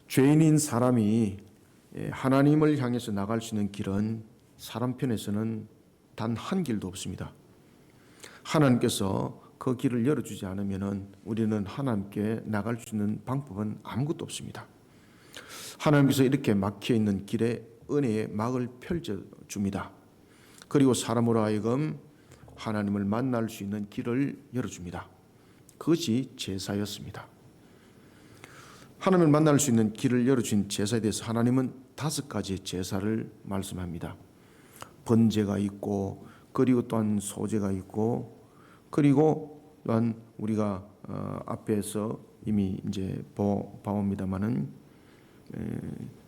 죄인인 사람이 하나님을 향해서 나갈 수 있는 길은 사람 편에서는 단 한 길도 없습니다. 하나님께서 그 길을 열어주지 않으면 우리는 하나님께 나갈 수 있는 방법은 아무것도 없습니다. 하나님께서 이렇게 막혀있는 길에 은혜의 막을 펼쳐줍니다. 그리고 사람으로 하여금 하나님을 만날 수 있는 길을 열어줍니다. 그것이 제사였습니다. 하나님을 만날 수 있는 길을 열어준 제사에 대해서 하나님은 5가지의 제사를 말씀합니다. 번제가 있고, 그리고 또한 소제가 있고, 그리고 또한 우리가 앞에서 이미 이제 봐옵니다마는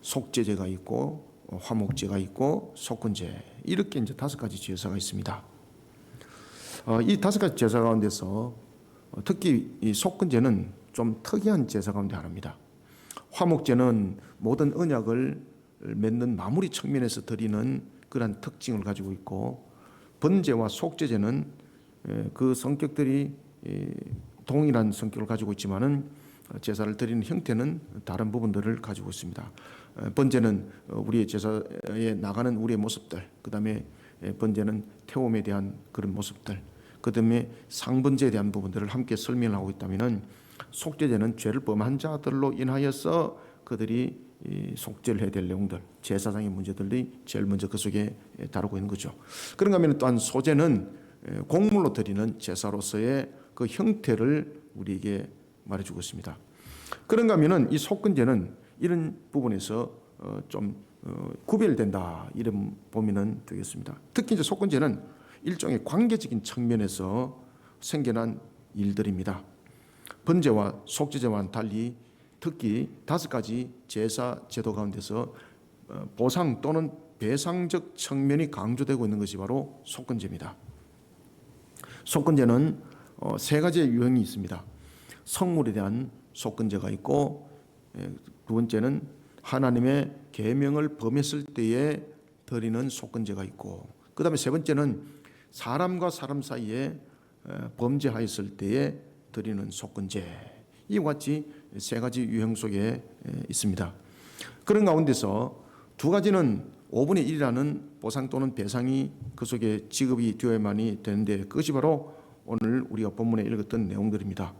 속죄제가 있고, 화목제가 있고, 속건제, 이렇게 이제 5가지 제사가 있습니다. 이 5가지 제사 가운데서 특히 이 속건제는 좀 특이한 제사 가운데 하나입니다. 화목제는 모든 언약을 맺는 마무리 측면에서 드리는 그러한 특징을 가지고 있고, 번제와 속죄제는 그 성격들이 동일한 성격을 가지고 있지만은 제사를 드리는 형태는 다른 부분들을 가지고 있습니다. 번제는 우리의 제사에 나가는 우리의 모습들, 그 다음에 번제는 태움에 대한 그런 모습들, 그 다음에 상번제에 대한 부분들을 함께 설명을 하고 있다면은 속죄제는 죄를 범한 자들로 인하여서 그들이 속죄를 해야 될 내용들, 제사상의 문제들이 제일 먼저 그 속에 다루고 있는 거죠. 그런가 하면 또한 소제는 곡물로 드리는 제사로서의 그 형태를 우리에게 말해주고 있습니다. 그런가 하면은 이 속건제는 이런 부분에서 좀 구별된다, 이런 보면은 되겠습니다. 특히 이제 속건제는 일종의 관계적인 측면에서 생겨난 일들입니다. 번제와 속죄제와는 달리 특히 5가지 제사 제도 가운데서 보상 또는 배상적 측면이 강조되고 있는 것이 바로 속건제입니다. 속건제는 3가지의 유형이 있습니다. 성물에 대한 속건제가 있고, 두 번째는 하나님의 계명을 범했을 때에 드리는 속건제가 있고, 그 다음에 세 번째는 사람과 사람 사이에 범죄하였을 때에 드리는 속건제, 이와 같이 3가지 유형 속에 있습니다. 그런 가운데서 2가지는 5분의 1이라는 보상 또는 배상이 그 속에 지급이 되어야만이 되는데, 그것이 바로 오늘 우리가 본문에 읽었던 내용들입니다.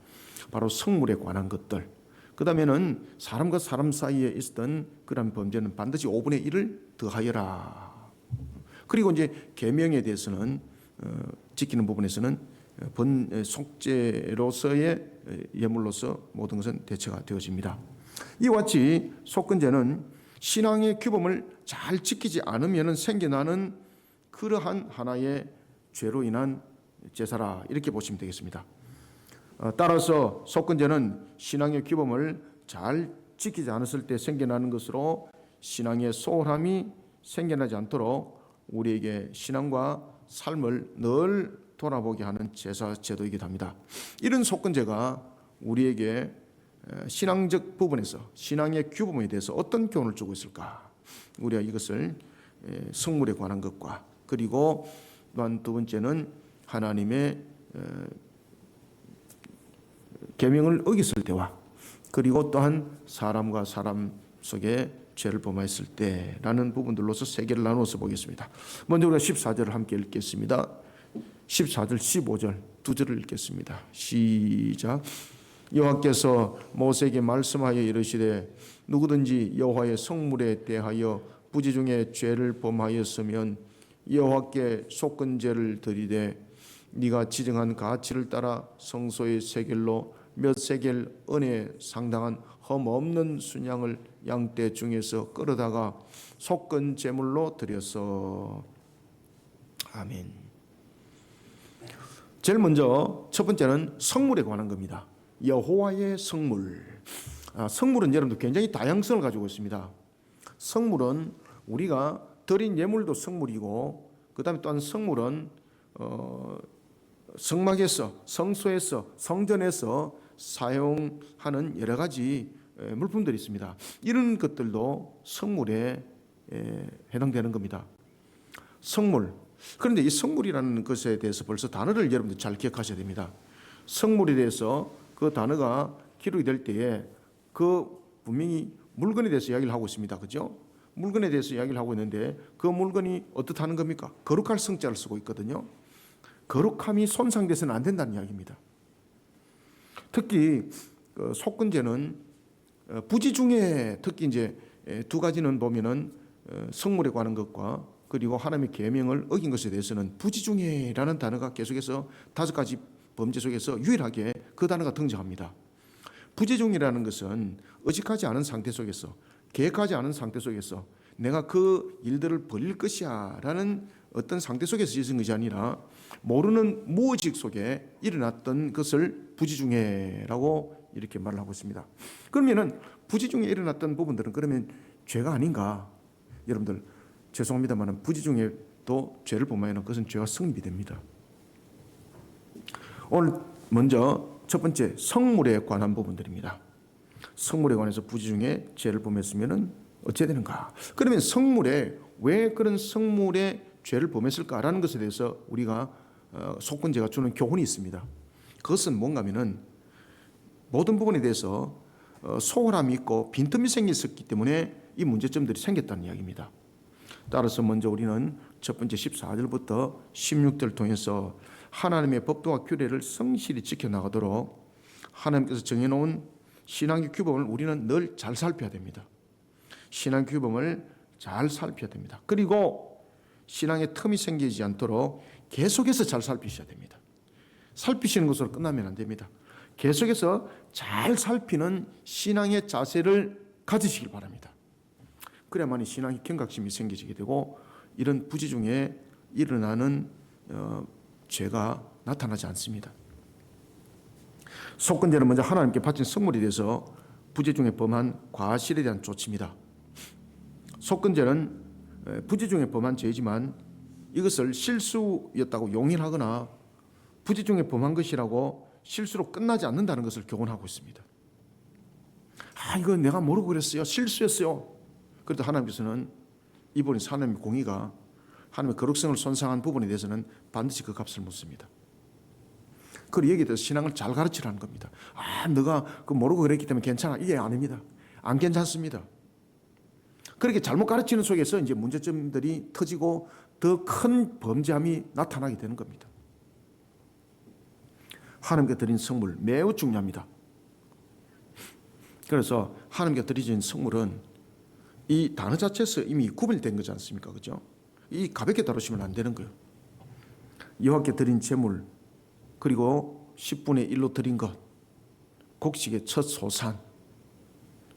바로 성물에 관한 것들, 그 다음에는 사람과 사람 사이에 있었던 그런 범죄는 반드시 5분의 1을 더하여라. 그리고 이제 계명에 대해서는 지키는 부분에서는 속죄로서의 예물로서 모든 것은 대처가 되어집니다. 이와 같이 속건제는 신앙의 규범을 잘 지키지 않으면 생겨나는 그러한 하나의 죄로 인한 제사라, 이렇게 보시면 되겠습니다. 따라서 속건제는 신앙의 규범을 잘 지키지 않았을 때 생겨나는 것으로 신앙의 소홀함이 생겨나지 않도록 우리에게 신앙과 삶을 늘 돌아보게 하는 제사 제도이기도 합니다. 이런 속건제가 우리에게 신앙적 부분에서 신앙의 규범에 대해서 어떤 교훈을 주고 있을까? 우리가 이것을 성물에 관한 것과, 그리고 또한 두 번째는 하나님의 계명을 어겼을 때와, 그리고 또한 사람과 사람 속에 죄를 범하였을 때라는 부분들로서 3개를 나누어서 보겠습니다. 먼저 우리가 14절을 함께 읽겠습니다. 14절, 15절 두 절을 읽겠습니다. 시작. 여호와께서 모세에게 말씀하여 이르시되 누구든지 여호와의 성물에 대하여 부지 중에 죄를 범하였으면 여호와께 속건제를 드리되 네가 지정한 가치를 따라 성소의 세겔로 몇 세겔 은에 상당한 흠 없는 순양을 양떼 중에서 끌어다가 속건 제물로 드렸어. 아멘. 제일 먼저 첫 번째는 성물에 관한 겁니다. 여호와의 성물. 성물은 여러분들 굉장히 다양성을 가지고 있습니다. 성물은 우리가 드린 예물도 성물이고, 그 다음에 또한 성물은 성막에서, 성소에서, 성전에서 사용하는 여러 가지 물품들이 있습니다. 이런 것들도 성물에 해당되는 겁니다. 성물. 그런데 이 성물이라는 것에 대해서 벌써 단어를 여러분들 잘 기억하셔야 됩니다. 성물에 대해서 그 단어가 기록이 될 때에 그 분명히 물건에 대해서 이야기를 하고 있습니다. 그죠? 물건에 대해서 이야기를 하고 있는데 그 물건이 어떻다는 겁니까? 거룩할 성자를 쓰고 있거든요. 거룩함이 손상돼서는 안 된다는 이야기입니다. 특히 속건제는 부지 중에 특히 이제 두 가지는 보면은 성물에 관한 것과 그리고 하나님의 계명을 어긴 것에 대해서는 부지 중에라는 단어가 계속해서 5가지 범죄 속에서 유일하게 그 단어가 등장합니다. 부지 중이라는 것은 의식하지 않은 상태 속에서 계획하지 않은 상태 속에서 내가 그 일들을 벌일 것이야 라는 어떤 상태 속에서 있은 것이 아니라 모르는 무의식 속에 일어났던 것을 부지중해라고 이렇게 말을 하고 있습니다. 그러면은 부지중에 일어났던 부분들은 그러면 죄가 아닌가? 여러분들 죄송합니다만 부지중에도 죄를 범하면 그것은 죄가 성립이 됩니다. 오늘 먼저 첫 번째 성물에 관한 부분들입니다. 성물에 관해서 부지중에 죄를 범했으면 어찌해야 되는가? 그러면 성물에 왜 그런 성물에 죄를 범했을까라는 것에 대해서 우리가 속건제가 주는 교훈이 있습니다. 그것은 뭔가 하면은 모든 부분에 대해서 소홀함이 있고 빈틈이 생겼기 때문에 이 문제점들이 생겼다는 이야기입니다. 따라서 먼저 우리는 첫 번째 14절부터 16절을 통해서 하나님의 법도와 규례를 성실히 지켜나가도록 하나님께서 정해놓은 신앙의 규범을 우리는 늘 잘 살펴야 됩니다. 신앙 규범을 잘 살펴야 됩니다. 그리고 신앙의 틈이 생기지 않도록 계속해서 잘 살피셔야 됩니다. 살피시는 것으로 끝나면 안 됩니다. 계속해서 잘 살피는 신앙의 자세를 가지시길 바랍니다. 그래야만이 신앙의 경각심이 생기게 되고 이런 부지 중에 일어나는 죄가 나타나지 않습니다. 속건제는 먼저 하나님께 바친 성물에 대해서 부지 중에 범한 과실에 대한 조치입니다. 속건제는 부지 중에 범한 죄이지만 이것을 실수였다고 용인하거나 부지 중에 범한 것이라고 실수로 끝나지 않는다는 것을 교훈하고 있습니다. 이거 내가 모르고 그랬어요. 실수였어요. 그래도 하나님께서는 이 부분이 하나님의 공의가 하나님의 거룩성을 손상한 부분에 대해서는 반드시 그 값을 묻습니다. 그리고 여기에 대해서 신앙을 잘 가르치라는 겁니다. 너가 그 모르고 그랬기 때문에 괜찮아. 이게 아닙니다. 안 괜찮습니다. 그렇게 잘못 가르치는 속에서 이제 문제점들이 터지고 더 큰 범죄함이 나타나게 되는 겁니다. 하나님께 드린 성물 매우 중요합니다. 그래서 하나님께 드려진 성물은 이 단어 자체에서 이미 구별된 거지 않습니까? 그죠? 이 가볍게 다루시면 안 되는 거예요. 여호와께 드린 제물 그리고 10분의 1로 드린 것, 곡식의 첫 소산,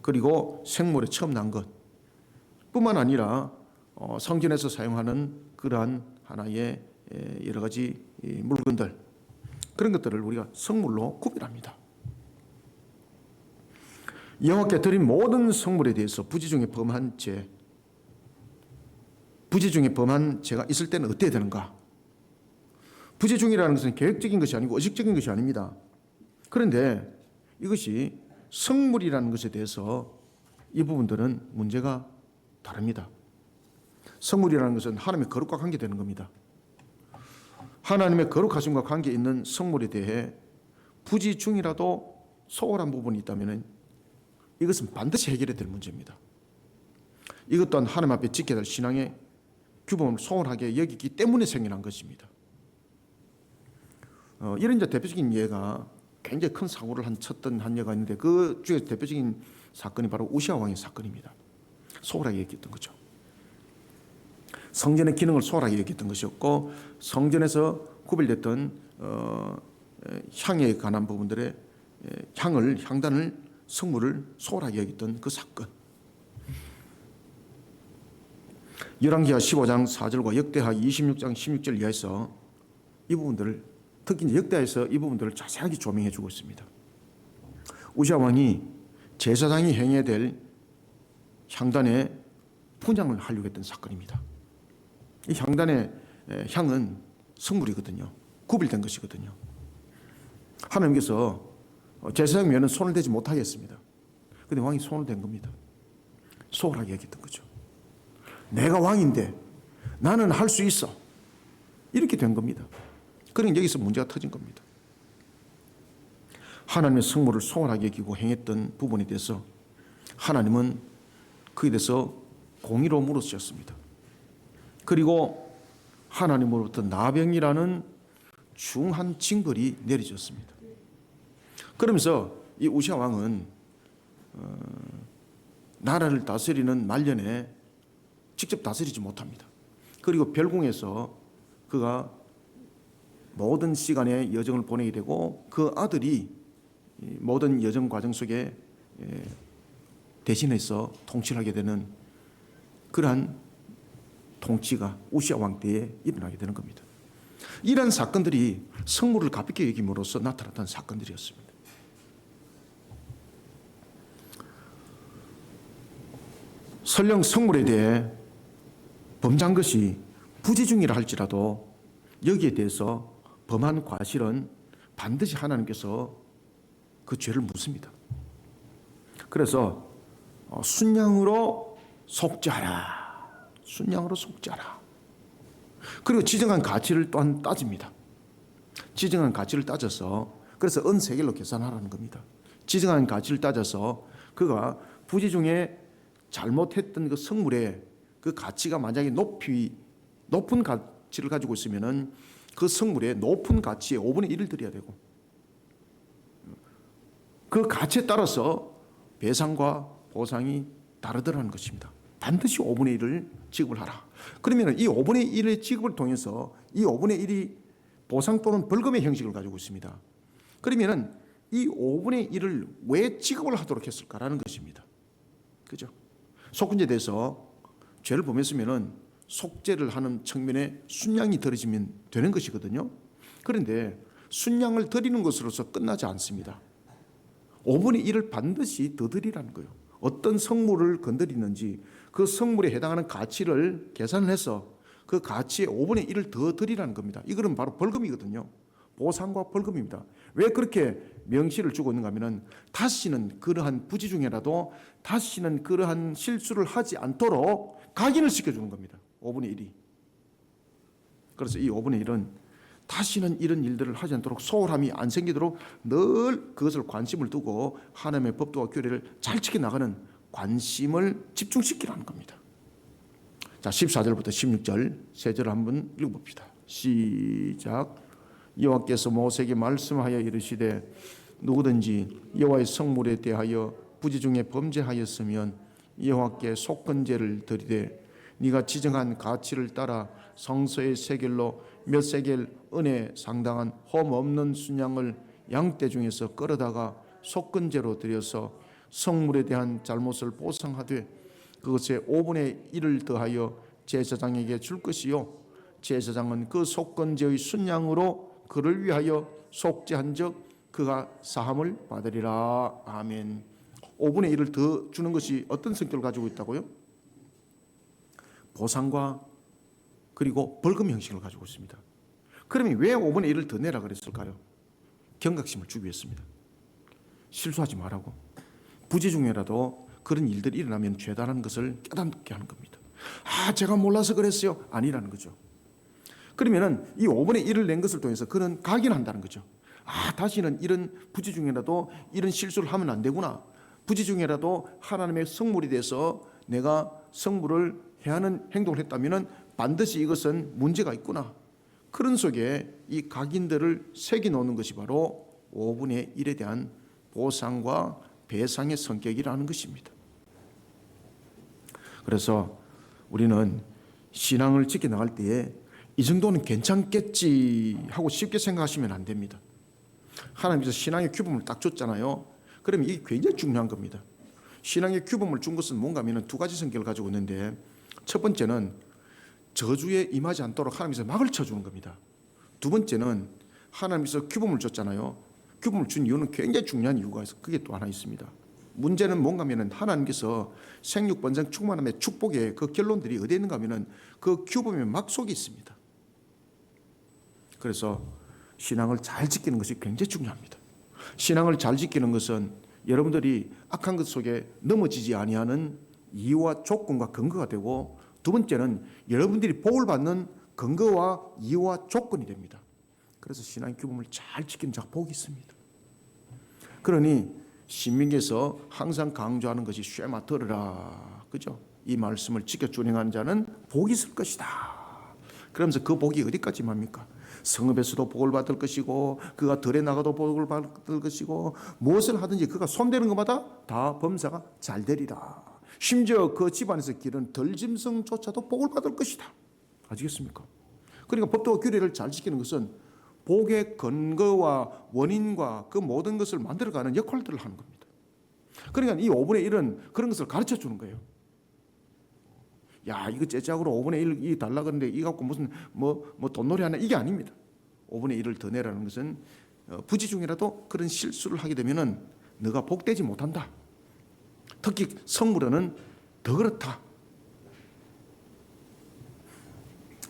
그리고 생물의 처음 난 것 뿐만 아니라 성전에서 사용하는 그러한 하나의 여러 가지 물건들 그런 것들을 우리가 성물로 구별합니다. 여호와께 드린 모든 성물에 대해서 부지 중에 범한 죄, 부지 중에 범한 죄가 있을 때는 어때야 되는가? 부지 중이라는 것은 계획적인 것이 아니고 의식적인 것이 아닙니다. 그런데 이것이 성물이라는 것에 대해서 이 부분들은 문제가 다릅니다. 성물이라는 것은 하나님의 거룩과 관계되는 겁니다. 하나님의 거룩하심과 관계 있는 성물에 대해 부지 중이라도 소홀한 부분이 있다면 이것은 반드시 해결해야 될 문제입니다. 이것 또한 하나님 앞에 지켜야 될 신앙의 규범을 소홀하게 여기기 때문에 생겨난 것입니다. 이런 이제 대표적인 예가 굉장히 큰 사고를 쳤던 한 예가 있는데 그 중에 대표적인 사건이 바로 우시아 왕의 사건입니다. 소홀하게 얘기했던 거죠. 성전의 기능을 소홀하게 얘기했던 것이었고 성전에서 구별됐던 향에 관한 부분들의 향단을 성물을 소홀하게 여겼던 그 사건. 열왕기하 15장 4절과 역대하 26장 16절 이하에서 이 부분들을 특히 역대하에서 이 부분들을 자세하게 조명해 주고 있습니다. 우시아 왕이 제사장이 행해야 될 향단의 분향을 하려고 했던 사건입니다. 이 향단의 향은 성물이거든요. 구별된 것이거든요. 하나님께서 제사장 면은 손을 대지 못하게 했습니다. 그런데 왕이 손을 댄 겁니다. 소홀하게 얘기했던 거죠. 내가 왕인데 나는 할 수 있어. 이렇게 된 겁니다. 그러니 여기서 문제가 터진 겁니다. 하나님의 성물을 소홀하게 여기고 행했던 부분에 대해서 하나님은 그에 대해서 공의로 물어주셨습니다. 그리고 하나님으로부터 나병이라는 중한 징벌이 내려졌습니다. 그러면서 이 우시아 왕은 나라를 다스리는 말년에 직접 다스리지 못합니다. 그리고 별궁에서 그가 모든 시간의 여정을 보내게 되고 그 아들이 모든 여정 과정 속에 대신해서 통치를 하게 되는 그러한 통치가 우시아 왕 때에 일어나게 되는 겁니다. 이러한 사건들이 성물을 가볍게 여김으로써 나타났던 사건들이었습니다. 설령 성물에 대해 범죄한 것이 부지중이라 할지라도 여기에 대해서 범한 과실은 반드시 하나님께서 그 죄를 묻습니다. 그래서 순양으로 속죄하라. 순양으로 속죄하라. 그리고 지정한 가치를 또한 따집니다. 지정한 가치를 따져서 그래서 은세겔로 계산하라는 겁니다. 지정한 가치를 따져서 그가 부지 중에 잘못했던 그 성물의 그 가치가 만약에 높은 가치를 가지고 있으면은 그 성물의 높은 가치의 5분의 1을 드려야 되고 그 가치에 따라서 배상과 보상이 다르더라는 것입니다. 반드시 5분의 1을 지급을 하라. 그러면 이 5분의 1의 지급을 통해서 이 5분의 1이 보상 또는 벌금의 형식을 가지고 있습니다. 그러면 이 5분의 1을 왜 지급을 하도록 했을까라는 것입니다. 그죠? 속죄에 대해서 죄를 범했으면 속죄를 하는 측면에 순양이 드려지면 되는 것이거든요. 그런데 순양을 드리는 것으로서 끝나지 않습니다. 5분의 1을 반드시 더 드리라는 거예요. 어떤 성물을 건드리는지 그 성물에 해당하는 가치를 계산을 해서 그 가치의 5분의 1을 더 드리라는 겁니다. 이거는 바로 벌금이거든요. 보상과 벌금입니다. 왜 그렇게 명시를 주고 있는가 하면 다시는 그러한 부지 중에라도 다시는 그러한 실수를 하지 않도록 각인을 시켜주는 겁니다. 5분의 1이. 그래서 이 5분의 1은 다시는 이런 일들을 하지 않도록 소홀함이 안 생기도록 늘 그것을 관심을 두고 하나님의 법도와 규례를 잘 지켜나가는 관심을 집중시키라는 겁니다. 자, 14절부터 16절 세 절을 한번 읽어봅시다. 시작. 여호와께서 모세에게 말씀하여 이르시되 누구든지 여호와의 성물에 대하여 부지 중에 범죄하였으면 여호와께 속건제를 드리되 네가 지정한 가치를 따라 성소의 세겔로 몇 세겔 은에 상당한 홈 없는 순양을 양떼 중에서 끌어다가 속건제로 드려서 성물에 대한 잘못을 보상하되 그것의 5분의 1을 더하여 제사장에게 줄 것이요 제사장은 그 속건제의 순양으로 그를 위하여 속죄한 적 그가 사함을 받으리라. 아멘. 5분의 1을 더 주는 것이 어떤 성격을 가지고 있다고요? 보상과 그리고 벌금 형식을 가지고 있습니다. 그러면 왜 5분의 1을 더 내라 그랬을까요? 경각심을 주기 위해서입니다. 실수하지 말라고. 부지 중에라도 그런 일들이 일어나면 죄다라는 것을 깨닫게 하는 겁니다. 제가 몰라서 그랬어요. 아니라는 거죠. 그러면은 이 5분의 1을 낸 것을 통해서 그는 각인한다는 거죠. 다시는 이런 부지 중에라도 이런 실수를 하면 안 되구나. 부지 중에라도 하나님의 성물에 대해서 내가 성물을 해하는 행동을 했다면 반드시 이것은 문제가 있구나. 그런 속에 이 각인들을 새겨 놓는 것이 바로 5분의 1에 대한 보상과 배상의 성격이라는 것입니다. 그래서 우리는 신앙을 지켜나갈 때에 이 정도는 괜찮겠지 하고 쉽게 생각하시면 안 됩니다. 하나님께서 신앙의 규범을 딱 줬잖아요. 그러면 이게 굉장히 중요한 겁니다. 신앙의 규범을 준 것은 뭔가 하면 두 가지 성격을 가지고 있는데 첫 번째는 저주에 임하지 않도록 하나님께서 막을 쳐주는 겁니다. 두 번째는 하나님께서 규범을 줬잖아요. 규범을 준 이유는 굉장히 중요한 이유가 있어요. 그게 또 하나 있습니다. 문제는 뭔가 하면 하나님께서 생육번성 충만함의 축복의 그 결론들이 어디에 있는가 하면 그 규범의 막 속에 있습니다. 그래서 신앙을 잘 지키는 것이 굉장히 중요합니다. 신앙을 잘 지키는 것은 여러분들이 악한 것 속에 넘어지지 아니하는 이유와 조건과 근거가 되고 두 번째는 여러분들이 복을 받는 근거와 이유와 조건이 됩니다. 그래서 신앙의 규범을 잘 지키는 자가 복이 있습니다. 그러니 신명기에서 항상 강조하는 것이 쉐마 들으라. 그죠? 이 말씀을 지켜 준행하는 자는 복이 있을 것이다. 그러면서 그 복이 어디까지 맙니까? 성읍에서도 복을 받을 것이고 그가 들에 나가도 복을 받을 것이고 무엇을 하든지 그가 손대는 것마다 다 범사가 잘 되리라. 심지어 그 집안에서 기른 덜짐승조차도 복을 받을 것이다. 아시겠습니까? 그러니까 법도와 규례를 잘 지키는 것은 복의 근거와 원인과 그 모든 것을 만들어가는 역할들을 하는 겁니다. 그러니까 이 5분의 1은 그런 것을 가르쳐 주는 거예요. 야, 이거 째짝으로 5분의 1 이 달라 그러는데 이 갖고 무슨 돈놀이 하나, 이게 아닙니다. 5분의 1을 더 내라는 것은 부지 중이라도 그런 실수를 하게 되면은 너가 복되지 못한다. 특히 성물에는 더 그렇다.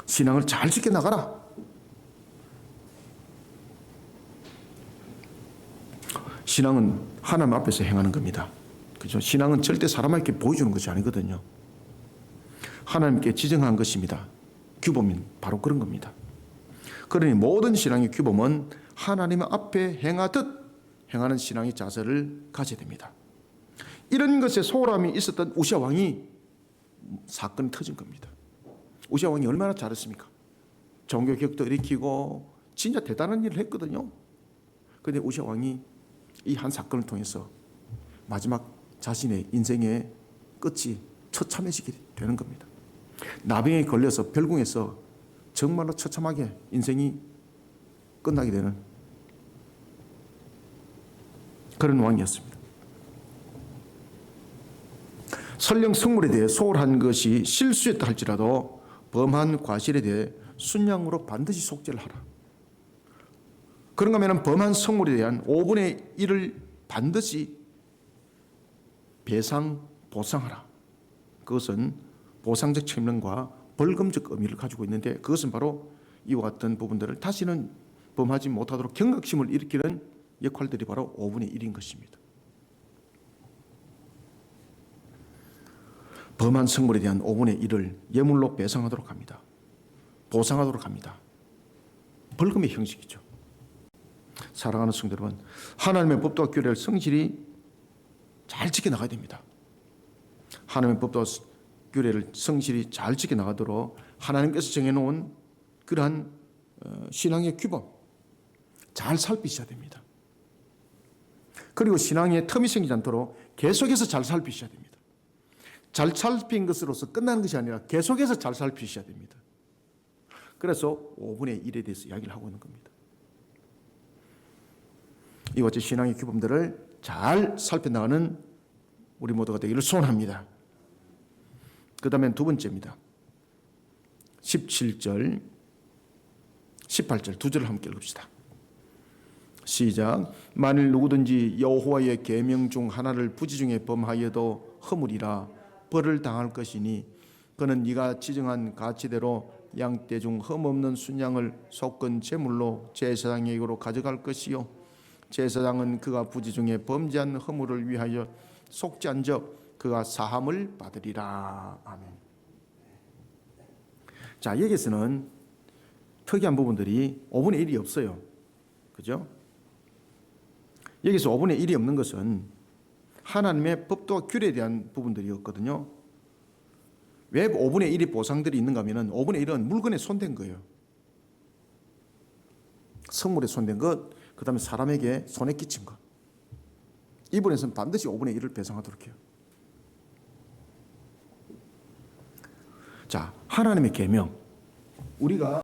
신앙을 잘 지켜나가라. 신앙은 하나님 앞에서 행하는 겁니다. 그죠? 신앙은 절대 사람에게 보여주는 것이 아니거든요. 하나님께 지정한 것입니다. 규범인 바로 그런 겁니다. 그러니 모든 신앙의 규범은 하나님 앞에 행하듯 행하는 신앙의 자세를 가져야 됩니다. 이런 것에 소홀함이 있었던 우시아 왕이 사건이 터진 겁니다. 우시아 왕이 얼마나 잘했습니까? 종교개혁도 일으키고 진짜 대단한 일을 했거든요. 그런데 우시아 왕이 이 한 사건을 통해서 마지막 자신의 인생의 끝이 처참해지게 되는 겁니다. 나병에 걸려서 별궁에서 정말로 처참하게 인생이 끝나게 되는 그런 왕이었습니다. 설령 성물에 대해 소홀한 것이 실수였다 할지라도 범한 과실에 대해 순양으로 반드시 속죄를 하라. 그런가 하면 범한 성물에 대한 5분의 1을 반드시 보상하라. 그것은 보상적 측면과 벌금적 의미를 가지고 있는데 그것은 바로 이와 같은 부분들을 다시는 범하지 못하도록 경각심을 일으키는 역할들이 바로 5분의 1인 것입니다. 범한 성물에 대한 5분의 1을 예물로 배상하도록 합니다. 보상하도록 합니다. 벌금의 형식이죠. 사랑하는 성도 여러분, 하나님의 법도와 규례를 성실히 잘 지켜나가야 됩니다. 하나님의 법도와 규례를 성실히 잘 지켜나가도록 하나님께서 정해놓은 그러한 신앙의 규범 잘 살피셔야 됩니다. 그리고 신앙의 틈이 생기지 않도록 계속해서 잘 살피셔야 됩니다. 잘 살핀 것으로서 끝나는 것이 아니라 계속해서 잘 살피셔야 됩니다. 그래서 5분의 1에 대해서 이야기를 하고 있는 겁니다. 이와 같이 신앙의 규범들을 잘 살펴나가는 우리 모두가 되기를 소원합니다. 그 다음엔 두 번째입니다. 17절, 18절 두 절을 함께 읽읍시다. 시작. 만일 누구든지 여호와의 계명 중 하나를 부지 중에 범하여도 허물이라 벌을 당할 것이니 그는 네가 지정한 가치대로 양떼 중 흠없는 순양을 속건 제물로 제사장에게로 가져갈 것이요 제사장은 그가 부지 중에 범죄한 허물을 위하여 속죄한즉 그가 사함을 받으리라. 아멘. 자, 여기서는 특이한 부분들이 5분의 1이 없어요. 그죠? 여기서 5분의 1이 없는 것은 하나님의 법도와 규례에 대한 부분들이었거든요. 왜 5분의 1이 보상들이 있는가 하면 5분의 1은 물건에 손댄 거예요. 성물에 손댄 것, 그 다음에 사람에게 손에 끼친 것. 이 부분에서는 반드시 5분의 1을 배상하도록 해요. 자, 하나님의 계명. 우리가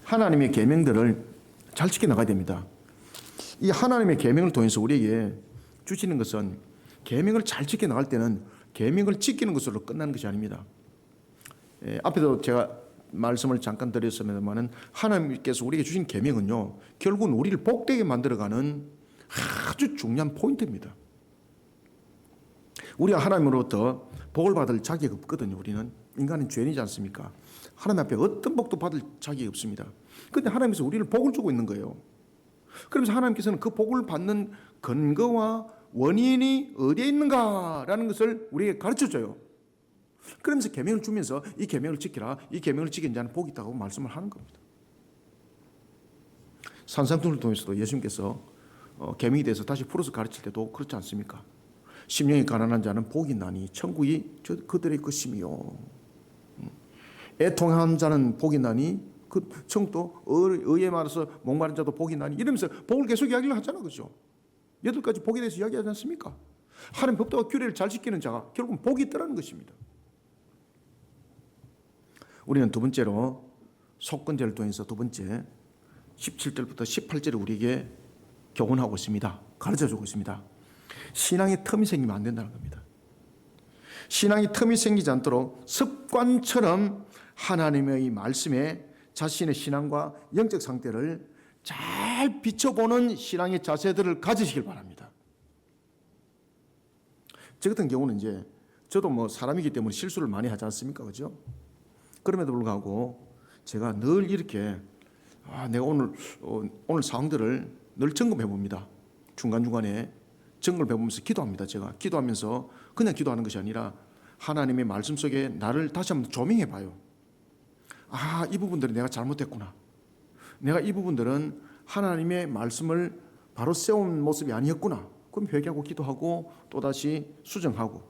하나님의 계명들을 잘 지켜나가야 됩니다. 이 하나님의 계명을 통해서 우리에게 주시는 것은 계명을 잘 지켜나갈 때는 계명을 지키는 것으로 끝나는 것이 아닙니다. 앞에도 제가 말씀을 잠깐 드렸습니다만 하나님께서 우리에게 주신 계명은요 결국은 우리를 복되게 만들어가는 아주 중요한 포인트입니다. 우리가 하나님으로부터 복을 받을 자격이 없거든요. 우리는 인간은 죄인이지 않습니까? 하나님 앞에 어떤 복도 받을 자격이 없습니다. 그런데 하나님께서 우리를 복을 주고 있는 거예요. 그러면서 하나님께서는 그 복을 받는 근거와 원인이 어디에 있는가라는 것을 우리에게 가르쳐줘요. 그러면서 계명을 주면서 이 계명을 지키라, 이 계명을 지킨 자는 복이 있다고 말씀을 하는 겁니다. 산상수훈을 통해서도 예수님께서 계명에 대해서 다시 풀어서 가르칠 때도 그렇지 않습니까? 심령이 가난한 자는 복이 나니 천국이 그들의 것이며, 애통한 자는 복이 나니 그 천국도, 의에 말해서 목마른 자도 복이 나니, 이러면서 복을 계속 이야기를 하잖아, 그죠? 8가지 복에 대해서 이야기하지 않습니까? 하나님 법도와 규례를 잘 지키는 자가 결국은 복이 있다는 것입니다. 우리는 두 번째로 속건제를 통해서, 두 번째 17절부터 18절을 우리에게 교훈하고 있습니다. 가르쳐주고 있습니다. 신앙의 틈이 생기면 안 된다는 겁니다. 신앙의 틈이 생기지 않도록 습관처럼 하나님의 말씀에 자신의 신앙과 영적 상태를 잘 비춰보는 신앙의 자세들을 가지시길 바랍니다. 저 같은 경우는 이제 저도 뭐 사람이기 때문에 실수를 많이 하지 않습니까? 그죠? 그럼에도 불구하고 제가 늘 이렇게 내가 오늘 사항들을 늘 점검해 봅니다. 중간중간에 점검을 해보면서 기도합니다. 제가 기도하면서 그냥 기도하는 것이 아니라 하나님의 말씀 속에 나를 다시 한번 조명해 봐요. 이 부분들은 내가 잘못했구나. 내가 이 부분들은 하나님의 말씀을 바로 세운 모습이 아니었구나. 그럼 회개하고 기도하고 또다시 수정하고,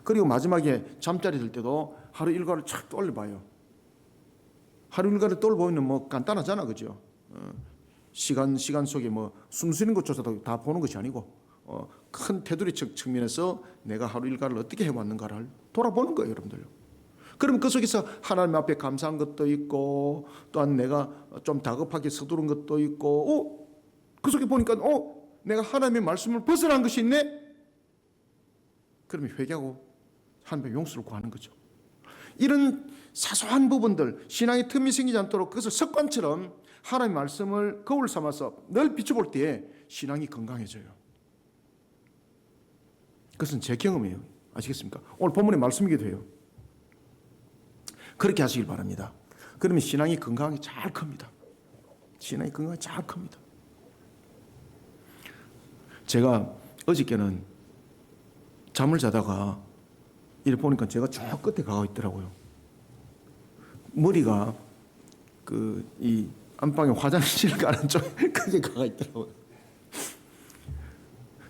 그리고 마지막에 잠자리 들 때도 하루 일과를 착 떠올려봐요. 하루 일과를 떠올려보면 뭐 간단하잖아, 그죠? 시간 속에 뭐 숨 쉬는 것조차도 다 보는 것이 아니고 큰 테두리 측면에서 내가 하루 일과를 어떻게 해왔는가를 돌아보는 거예요, 여러분들. 그럼 그 속에서 하나님 앞에 감사한 것도 있고, 또한 내가 좀 다급하게 서두른 것도 있고, 그 속에 보니까 내가 하나님의 말씀을 벗어난 것이 있네. 그러면 회개하고 하나님의 용서를 구하는 거죠. 이런 사소한 부분들, 신앙의 틈이 생기지 않도록 그것을 습관처럼 하나님의 말씀을 거울 삼아서 늘 비춰볼 때에 신앙이 건강해져요. 그것은 제 경험이에요. 아시겠습니까? 오늘 본문의 말씀이기도 해요. 그렇게 하시길 바랍니다. 그러면 신앙이 건강하게 잘 큽니다. 신앙이 건강하게 잘 큽니다. 제가 어저께는 잠을 자다가 이렇게 보니까 제가 저 끝에 가고 있더라고요. 머리가 이 안방에 화장실 가는 쪽에 크게 가가 있더라고요.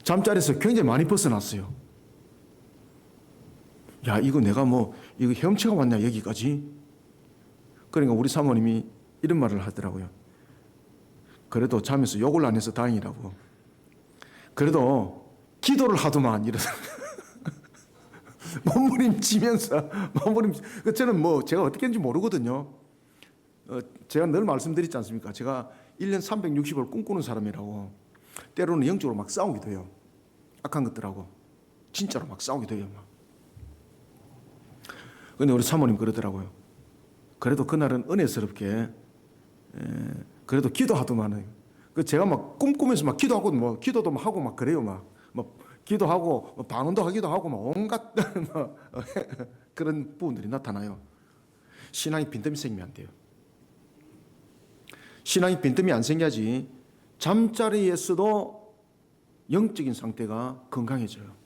잠자리에서 굉장히 많이 벗어났어요. 야, 이거 내가 이거 헤엄쳐가 왔냐, 여기까지? 그러니까 우리 사모님이 이런 말을 하더라고요. 그래도 잠에서 욕을 안 해서 다행이라고. 그래도 기도를 하더만, 이러더라고요. 몸부림치면서, 저는 제가 어떻게 했는지 모르거든요. 제가 늘 말씀드리지 않습니까? 제가 1년 360을 꿈꾸는 사람이라고. 때로는 영적으로 막 싸우기도 해요. 악한 것들하고. 진짜로 막 싸우기도 해요. 근데 우리 사모님 그러더라고요. 그래도 그날은 은혜스럽게, 그래도 기도하더만. 제가 막 꿈꾸면서 막 기도하고, 기도도 막 하고 막 그래요. 기도하고, 방언도 하기도 하고, 온갖, 그런 부분들이 나타나요. 신앙이 빈틈이 생기면 안 돼요. 신앙이 빈틈이 안 생겨야지 잠자리에서도 영적인 상태가 건강해져요.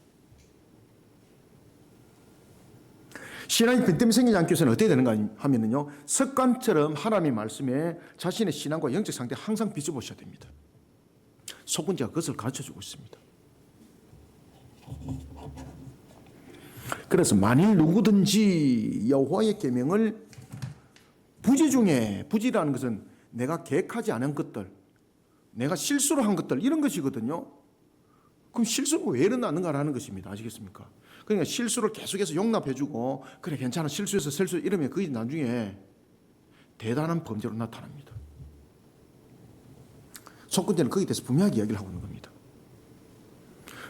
신앙이 빈틈이 생기지 않기 위해서는 어떻게 되는가 하면요, 습관처럼 하나님의 말씀에 자신의 신앙과 영적 상태를 항상 비춰보셔야 됩니다. 속은제가 그것을 가르쳐주고 있습니다. 그래서 만일 누구든지 여호와의 계명을 부지 중에, 부지라는 것은 내가 계획하지 않은 것들, 내가 실수로 한 것들, 이런 것이거든요. 그럼 실수가 왜 일어나는가라는 것입니다. 아시겠습니까? 그러니까 실수를 계속해서 용납해주고, 그래 괜찮아, 실수해서 실수, 이러면 그게 나중에 대단한 범죄로 나타납니다. 속건제는 거기에 대해서 분명하게 이야기를 하고 있는 겁니다.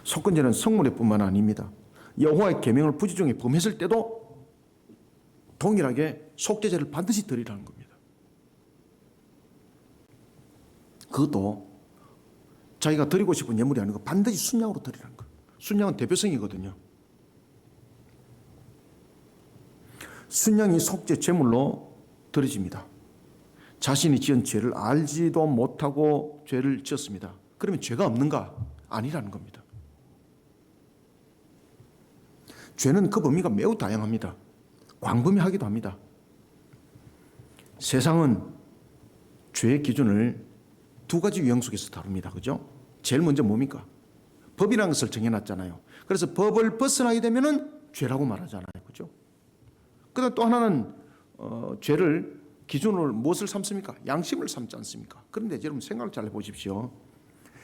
속건제는 성물에뿐만 아닙니다. 여호와의 계명을 부지 중에 범했을 때도 동일하게 속죄제를 반드시 드리라는 겁니다. 그것도 자기가 드리고 싶은 예물이 아니고 반드시 순양으로 드리라는 거예요. 순양은 대표성이거든요. 순양이 속죄 제물로 드려집니다. 자신이 지은 죄를 알지도 못하고 죄를 지었습니다. 그러면 죄가 없는가? 아니라는 겁니다. 죄는 그 범위가 매우 다양합니다. 광범위하기도 합니다. 세상은 죄의 기준을 두 가지 유형 속에서 다룹니다. 그죠? 제일 먼저 뭡니까? 법이라는 것을 정해놨잖아요. 그래서 법을 벗어나게 되면은 죄라고 말하잖아요. 그죠? 그다음 또 하나는 죄를 기준으로 무엇을 삼습니까? 양심을 삼지 않습니까? 그런데 여러분 생각을 잘 해보십시오.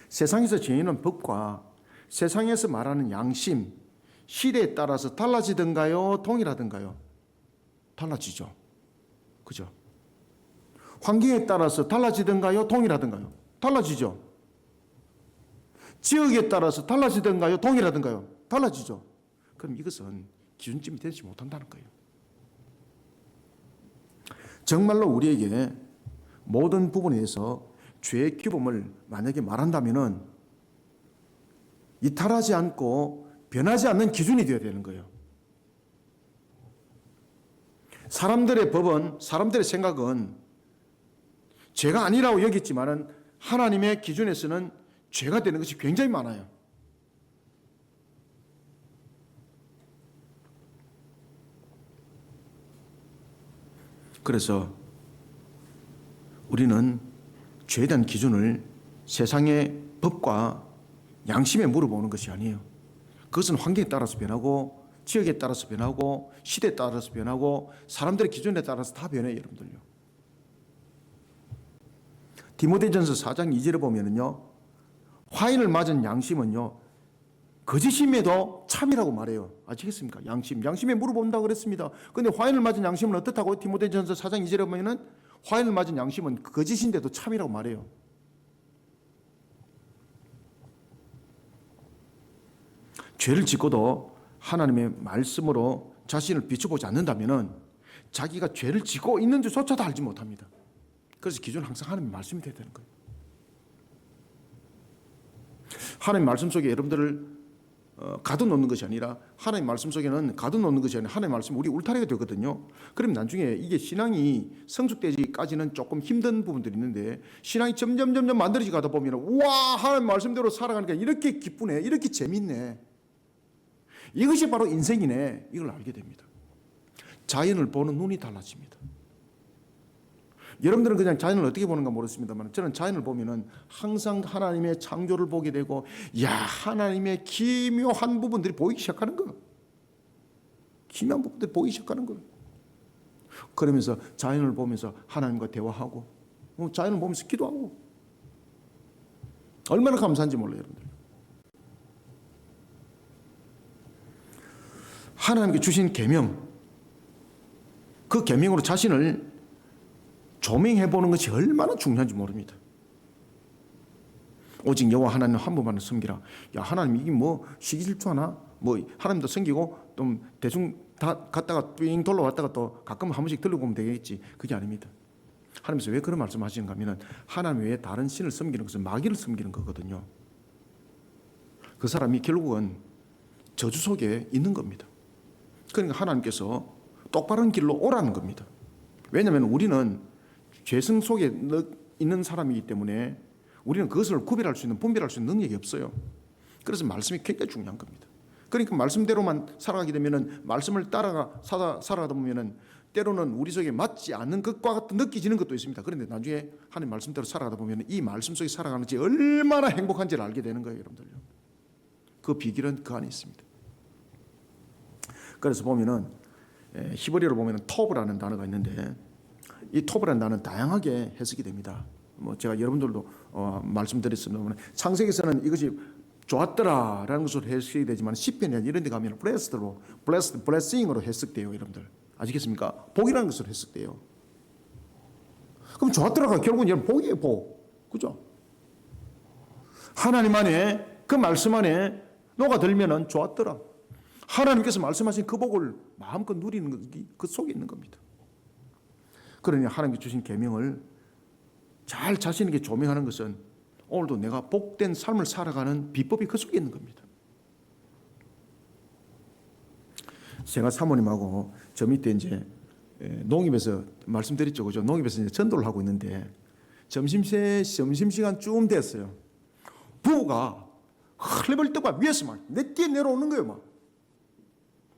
세상에서 정해놓은 법과 세상에서 말하는 양심, 시대에 따라서 달라지던가요? 동일하던가요? 달라지죠. 그죠? 환경에 따라서 달라지던가요? 동일하던가요? 달라지죠. 지역에 따라서 달라지던가요? 동일하던가요? 달라지죠. 그럼 이것은 기준점이 되지 못한다는 거예요. 정말로 우리에게 모든 부분에서 죄의 규범을 만약에 말한다면은 이탈하지 않고 변하지 않는 기준이 되어야 되는 거예요. 사람들의 법은, 사람들의 생각은 죄가 아니라고 여겼지만은 하나님의 기준에서는 죄가 되는 것이 굉장히 많아요. 그래서 우리는 죄에 대한 기준을 세상의 법과 양심에 물어보는 것이 아니에요. 그것은 환경에 따라서 변하고 지역에 따라서 변하고 시대에 따라서 변하고 사람들의 기준에 따라서 다 변해요. 여러분들요. 디모데전서 4장 2절에 보면은요, 화인을 맞은 양심은요 거짓임에도 참이라고 말해요. 아시겠습니까? 양심에 물어본다고 그랬습니다. 그런데 화인을 맞은 양심은 어떻다고? 디모데전서 4장 2절에 보면은 화인을 맞은 양심은 거짓인데도 참이라고 말해요. 죄를 짓고도 하나님의 말씀으로 자신을 비춰보지 않는다면은 자기가 죄를 짓고 있는지조차도 알지 못합니다. 그래서 기준은 항상 하나님의 말씀이 되어야 되는 거예요. 하나님의 말씀 속에 여러분들을 가둬놓는 것이 아니라 하나님의 말씀 속에는 가둬놓는 것이 아니라 하나님의 말씀이 우리 울타리가 되거든요. 그럼 나중에 이게 신앙이 성숙되기까지는 조금 힘든 부분들이 있는데 신앙이 점점 만들어지 가다 보면 와 하나님의 말씀대로 살아가니까 이렇게 기쁘네, 이렇게 재밌네, 이것이 바로 인생이네, 이걸 알게 됩니다. 자연을 보는 눈이 달라집니다. 여러분들은 그냥 자연을 어떻게 보는가 모르겠습니다만 저는 자연을 보면은 항상 하나님의 창조를 보게 되고 하나님의 기묘한 부분들이 보이기 시작하는 거예요. 기묘한 부분들이 보이기 시작하는 거예요. 그러면서 자연을 보면서 하나님과 대화하고 자연을 보면서 기도하고 얼마나 감사한지 몰라요. 여러분들. 하나님께 주신 계명, 그 계명으로 자신을 조명해 보는 것이 얼마나 중요한지 모릅니다. 오직 여호와 하나님 한 분만을 섬기라. 하나님 이게 뭐 시기질투하나? 하나님도 섬기고 좀 대충 다 갔다가 삥 돌아왔다가 또 가끔 한 번씩 들러보면 되겠지. 그게 아닙니다. 하나님께서 왜 그런 말씀하시는가 하면 하나님 외에 다른 신을 섬기는 것은 마귀를 섬기는 거거든요. 그 사람이 결국은 저주 속에 있는 겁니다. 그러니까 하나님께서 똑바른 길로 오라는 겁니다. 왜냐하면 우리는 죄성 속에 있는 사람이기 때문에 우리는 그것을 구별할 수 있는, 분별할 수 있는 능력이 없어요. 그래서 말씀이 굉장히 중요한 겁니다. 그러니까 말씀대로만 살아가게 되면은 말씀을 따라가 살아가다 보면은 때로는 우리 속에 맞지 않는 것과 같은 느껴지는 것도 있습니다. 그런데 나중에 하나님 말씀대로 살아가다 보면 이 말씀 속에 살아가는지 얼마나 행복한지를 알게 되는 거예요, 여러분들요. 그 비결은 그 안에 있습니다. 그래서 보면은 히브리어로 보면은 토브라는 단어가 있는데 이 토브라는 단어는 다양하게 해석이 됩니다. 제가 여러분들도 말씀드렸습니다만 창세기에서는 이것이 좋았더라라는 것으로 해석이 되지만 시편이나 이런 데 가면 blessing으로 해석돼요. 여러분들 아시겠습니까? 복이라는 것으로 해석돼요. 그럼 좋았더라가 결국은 여러분 복이에요. 복. 그죠? 하나님 안에 그 말씀 안에 녹아들면은 좋았더라. 하나님께서 말씀하신 그 복을 마음껏 누리는 것이 그 속에 있는 겁니다. 그러니 하나님께 주신 계명을 잘 자신 있게 조명하는 것은 오늘도 내가 복된 삶을 살아가는 비법이 그 속에 있는 겁니다. 제가 사모님하고 저 밑에 이제 농협에서 말씀드렸죠, 그죠? 농협에서 이제 전도를 하고 있는데 점심시간 쯤 됐어요. 부부가 헐레벌 떠가 위에서 막 내띠에 내려오는 거예요, 막.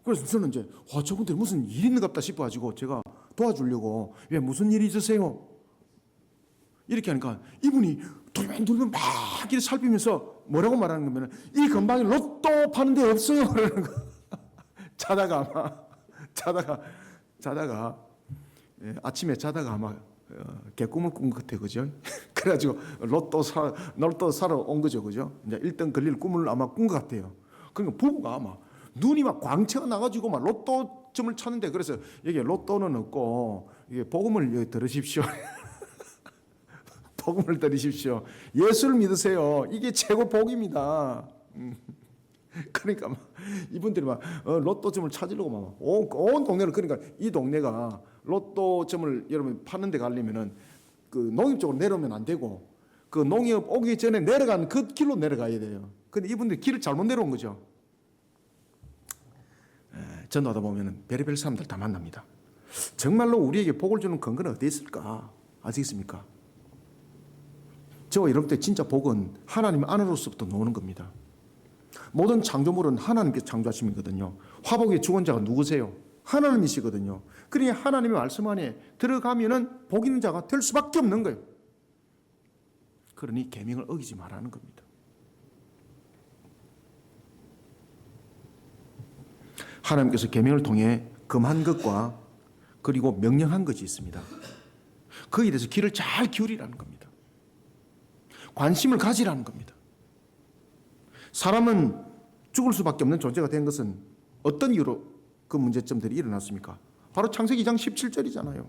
그래서 저는 이제 저분들 무슨 일 있는 것 같다 싶어가지고 제가 도와주려고 왜 무슨 일이 있으세요? 이렇게 하니까 이분이 돌면돌면 막 이렇게 살피면서 뭐라고 말하는 거면 이 근방에 로또 파는 데 없어요. 그러는 거. 자다가 아침에 자다가 아마 개꿈을 꾼 것 같아, 그죠? 그래가지고 로또 사러 온 거죠, 그죠? 이제 1등 걸릴 꿈을 아마 꾼 것 같아요. 그러니까 부부가 아마 눈이 막 광채가 나가지고 막 로또점을 찾는데, 그래서 여기 로또는 없고 이게 복음을 여기 들으십시오. 복음을 들으십시오. 예수를 믿으세요. 이게 최고 복입니다. 그러니까 막 이분들이 막 로또점을 찾으려고 막 온 동네를, 그러니까 이 동네가 로또점을 여러분 파는 데 가려면은 그 농협 쪽으로 내려오면 안 되고 그 농협 오기 전에 내려간 그 길로 내려가야 돼요. 근데 이분들이 길을 잘못 내려온 거죠. 전도하다 보면은 별의별 사람들 다 만납니다. 정말로 우리에게 복을 주는 근거는 어디에 있을까? 아시겠습니까? 저와 여러분들 진짜 복은 하나님 안으로서부터 나오는 겁니다. 모든 창조물은 하나님께서 창조하심이거든요. 화복의 주권자가 누구세요? 하나님이시거든요. 그러니 하나님의 말씀 안에 들어가면은 복 있는 자가 될 수밖에 없는 거예요. 그러니 계명을 어기지 말라는 겁니다. 하나님께서 계명을 통해 금한 것과 그리고 명령한 것이 있습니다. 거기에 대해서 귀를 잘 기울이라는 겁니다. 관심을 가지라는 겁니다. 사람은 죽을 수밖에 없는 존재가 된 것은 어떤 이유로 그 문제점들이 일어났습니까? 바로 창세기 2장 17절이잖아요.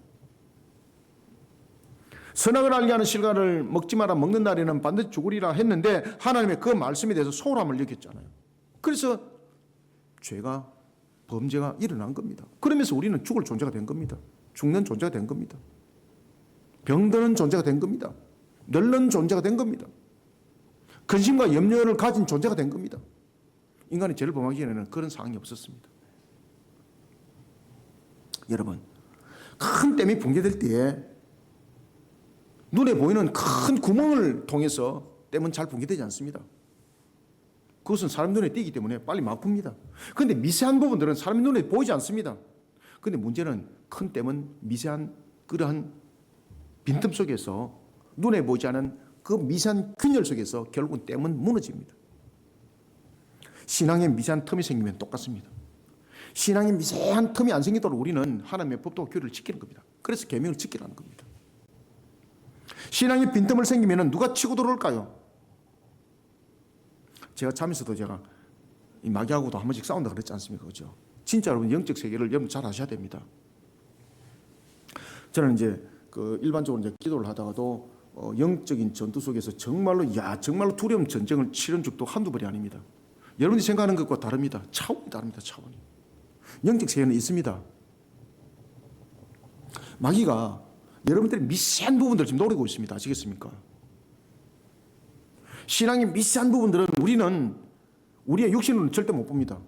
선악을 알게 하는 실과를 먹지 마라, 먹는 날에는 반드시 죽으리라 했는데 하나님의 그 말씀에 대해서 소홀함을 느꼈잖아요. 그래서 죄가, 범죄가 일어난 겁니다. 그러면서 우리는 죽을 존재가 된 겁니다. 죽는 존재가 된 겁니다. 병드는 존재가 된 겁니다. 늙는 존재가 된 겁니다. 근심과 염려를 가진 존재가 된 겁니다. 인간이 죄를 범하기 전에는 그런 상황이 없었습니다. 여러분, 큰 댐이 붕괴될 때에 눈에 보이는 큰 구멍을 통해서 댐은 잘 붕괴되지 않습니다. 그것은 사람 눈에 띄기 때문에 빨리 막 풉니다. 그런데 미세한 부분들은 사람 눈에 보이지 않습니다. 그런데 문제는 큰 댐은 미세한 그러한 빈틈 속에서 눈에 보이지 않은 그 미세한 균열 속에서 결국은 댐은 무너집니다. 신앙에 미세한 틈이 생기면 똑같습니다. 신앙에 미세한 틈이 안 생기도록 우리는 하나님의 법도와 규례를 지키는 겁니다. 그래서 계명을 지키라는 겁니다. 신앙에 빈틈을 생기면 누가 치고 들어올까요? 제가 잠에서도 제가 이 마귀하고도 한 번씩 싸운다 그랬지 않습니까? 그죠? 진짜 여러분 영적 세계를 여러분 잘 아셔야 됩니다. 저는 이제 그 일반적으로 이제 기도를 하다가도 영적인 전투 속에서 정말로 두려운 전쟁을 치른 적도 한두 번이 아닙니다. 여러분이 생각하는 것과 다릅니다. 차원이 다릅니다. 차원이. 영적 세계는 있습니다. 마귀가 여러분들의 미세한 부분들을 지금 노리고 있습니다. 아시겠습니까? 신앙의 미세한 부분들은 우리는 우리의 육신으로는 절대 못 봅니다.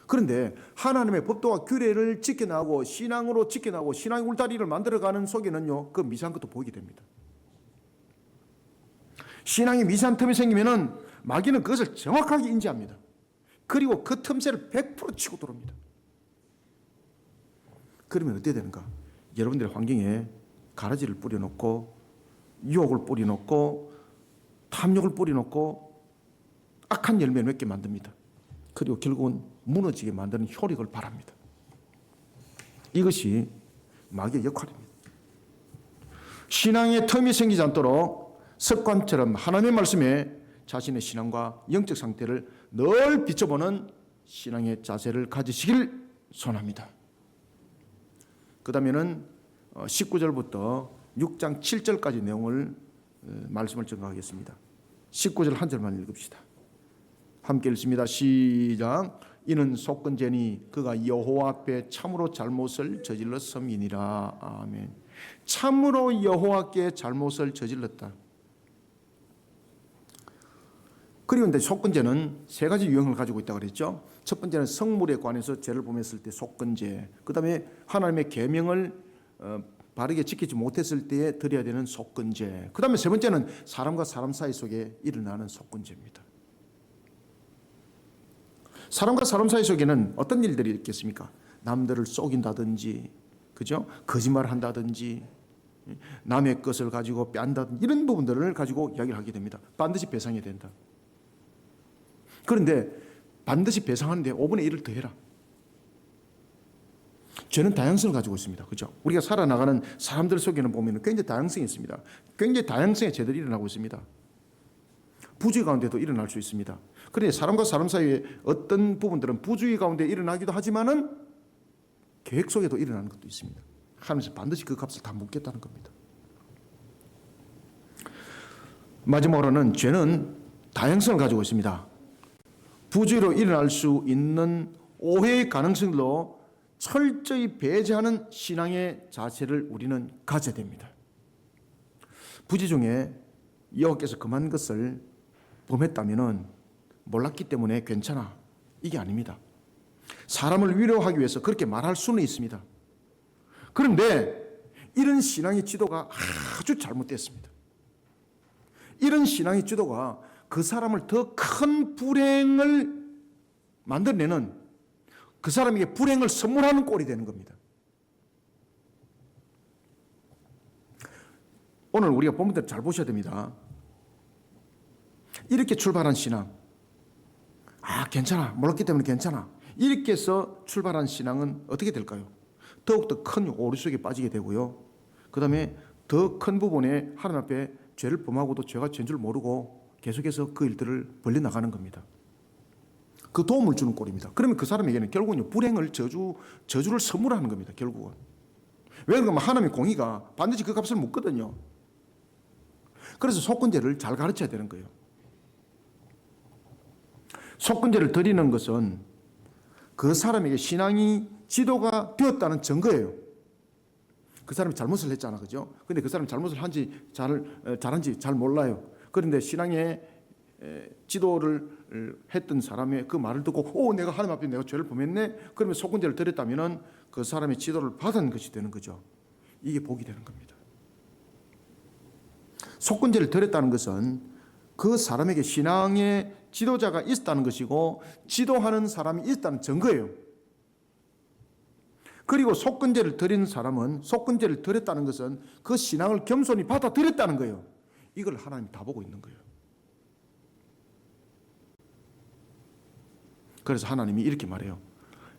그런데 하나님의 법도와 규례를 지켜나가고 신앙으로 지켜나가고 신앙의 울타리를 만들어가는 속에는요, 그 미세한 것도 보이게 됩니다. 신앙의 미세한 틈이 생기면은 마귀는 그것을 정확하게 인지합니다. 그리고 그 틈새를 100% 치고 들어옵니다. 그러면 어떻게 되는가? 여러분들의 환경에 가라지를 뿌려놓고 유혹을 뿌려놓고 탐욕을 뿌려놓고 악한 열매를 맺게 만듭니다. 그리고 결국은 무너지게 만드는 효력을 발합니다. 이것이 마귀의 역할입니다. 신앙의 틈이 생기지 않도록 습관처럼 하나님의 말씀에 자신의 신앙과 영적 상태를 늘 비춰보는 신앙의 자세를 가지시길 소원합니다. 그 다음에는 19절부터 6장 7절까지 내용을 말씀을 증거하겠습니다. 19절 한 절만 읽읍시다. 함께 읽습니다. 시작. 이는 속건제니 그가 여호와 앞에 참으로 잘못을 저질렀음이니라. 아멘. 참으로 여호와께 잘못을 저질렀다. 그리고 이제 속건제는 세 가지 유형을 가지고 있다고 그랬죠. 첫 번째는 성물에 관해서 죄를 범했을 때 속건제. 그 다음에 하나님의 계명을 바르게 지키지 못했을 때에 드려야 되는 속건제. 그 다음에 세 번째는 사람과 사람 사이 속에 일어나는 속건제입니다. 사람과 사람 사이 속에는 어떤 일들이 있겠습니까? 남들을 속인다든지, 그죠? 거짓말을 한다든지, 남의 것을 가지고 뺀다든지 이런 부분들을 가지고 이야기를 하게 됩니다. 반드시 배상해야 된다. 그런데 반드시 배상하는데 5분의 1을 더해라. 죄는 다양성을 가지고 있습니다. 그죠? 우리가 살아나가는 사람들 속에는 보면 굉장히 다양성이 있습니다. 굉장히 다양성의 죄들이 일어나고 있습니다. 부주의 가운데도 일어날 수 있습니다. 그런데 사람과 사람 사이에 어떤 부분들은 부주의 가운데 일어나기도 하지만은 계획 속에도 일어나는 것도 있습니다. 하나님께서 반드시 그 값을 다 묻겠다는 겁니다. 마지막으로는 죄는 다양성을 가지고 있습니다. 부주의로 일어날 수 있는 오해의 가능성도 철저히 배제하는 신앙의 자세를 우리는 가져야 됩니다. 부지 중에 여호와께서 금한 것을 범했다면 몰랐기 때문에 괜찮아, 이게 아닙니다. 사람을 위로하기 위해서 그렇게 말할 수는 있습니다. 그런데 이런 신앙의 지도가 아주 잘못됐습니다. 이런 신앙의 지도가 그 사람을 더 큰 불행을 만들어내는, 그 사람에게 불행을 선물하는 꼴이 되는 겁니다. 오늘 우리가 본문대로 잘 보셔야 됩니다. 이렇게 출발한 신앙, 괜찮아, 몰랐기 때문에 괜찮아, 이렇게 해서 출발한 신앙은 어떻게 될까요? 더욱더 큰 오류 속에 빠지게 되고요. 그 다음에 더 큰 부분에 하나님 앞에 죄를 범하고도 죄가 죄인 줄 모르고 계속해서 그 일들을 벌려나가는 겁니다. 그 도움을 주는 꼴입니다. 그러면 그 사람에게는 결국은 불행을, 저주를 선물하는 겁니다. 결국은. 왜 그러면 하나님의 공의가 반드시 그 값을 묻거든요. 그래서 속건제를 잘 가르쳐야 되는 거예요. 속건제를 드리는 것은 그 사람에게 신앙이 지도가 되었다는 증거예요. 그 사람이 잘못을 했잖아, 그죠? 근데 그 사람이 잘못을 잘한지 잘 몰라요. 그런데 신앙의 지도를 했던 사람의 그 말을 듣고 내가 하나님 앞에 내가 죄를 범했네. 그러면 속건제를 드렸다면 그 사람의 지도를 받은 것이 되는 거죠. 이게 복이 되는 겁니다. 속건제를 드렸다는 것은 그 사람에게 신앙의 지도자가 있었다는 것이고 지도하는 사람이 있다는 증거예요. 그리고 속건제를 드린 사람은, 속건제를 드렸다는 것은 그 신앙을 겸손히 받아들였다는 거예요. 이걸 하나님이 다 보고 있는 거예요. 그래서 하나님이 이렇게 말해요.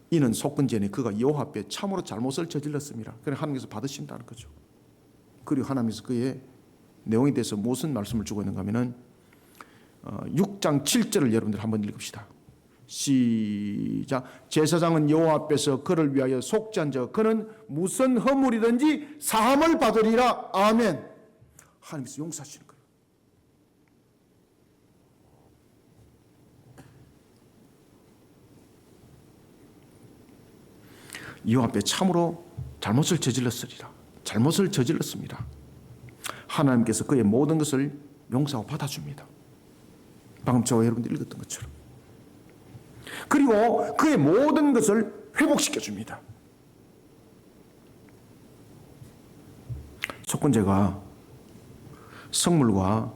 이는 속건제니 그가 여호와 앞에 참으로 잘못을 저질렀습니다. 그래서 하나님께서 받으신다는 거죠. 그리고 하나님께서 그의 내용에 대해서 무슨 말씀을 주고 있는가 하면은 6장 7절을 여러분들 한번 읽읍시다. 시작. 제사장은 여호와 앞에서 그를 위하여 속죄한 자 그는 무슨 허물이든지 사함을 받으리라. 아멘. 하나님께서 용서하시는 거예요. 여호와 앞에 참으로 잘못을 저질렀으리라. 잘못을 저질렀습니다. 하나님께서 그의 모든 것을 용서하고 받아줍니다. 방금 저와 여러분들 읽었던 것처럼. 그리고 그의 모든 것을 회복시켜줍니다. 속건제가 성물과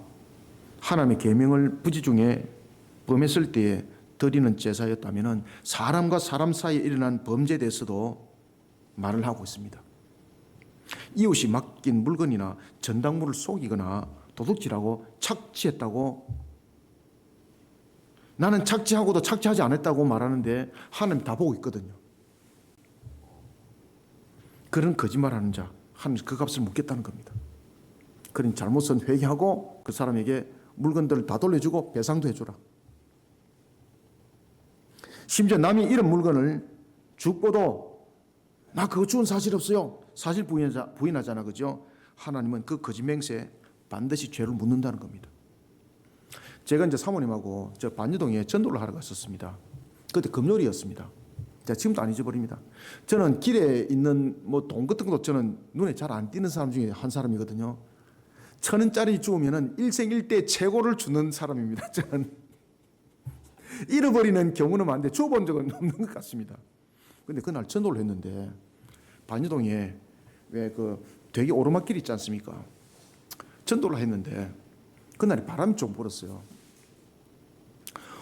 하나님의 계명을 부지 중에 범했을 때에 드리는 제사였다면 사람과 사람 사이에 일어난 범죄에 대해서도 말을 하고 있습니다. 이웃이 맡긴 물건이나 전당물을 속이거나 도둑질하고 착취했다고, 나는 착취하고도 착취하지 않았다고 말하는데 하나님 다 보고 있거든요. 그런 거짓말하는 자, 하나님 그 값을 묻겠다는 겁니다. 그러니 잘못은 회개하고 그 사람에게 물건들을 다 돌려주고 배상도 해주라. 심지어 남이 이런 물건을 죽고도 나 그거 죽은 사실 없어요. 사실 부인하잖아, 그죠? 하나님은 그 거짓 맹세에 반드시 죄를 묻는다는 겁니다. 제가 이제 사모님하고 저 반유동에 전도를 하러 갔었습니다. 그때 금요일이었습니다. 제가 지금도 안 잊어버립니다. 저는 길에 있는 뭐 돈 같은 것도 저는 눈에 잘 안 띄는 사람 중에 한 사람이거든요. 1,000원짜리 주우면은 일생일대 최고를 주는 사람입니다. 저는 잃어버리는 경우는 많은데 주워본 적은 없는 것 같습니다. 근데 그날 전도를 했는데 반유동에 왜 그 되게 오르막길 있지 않습니까? 전도를 했는데 그날이 바람이 좀 불었어요.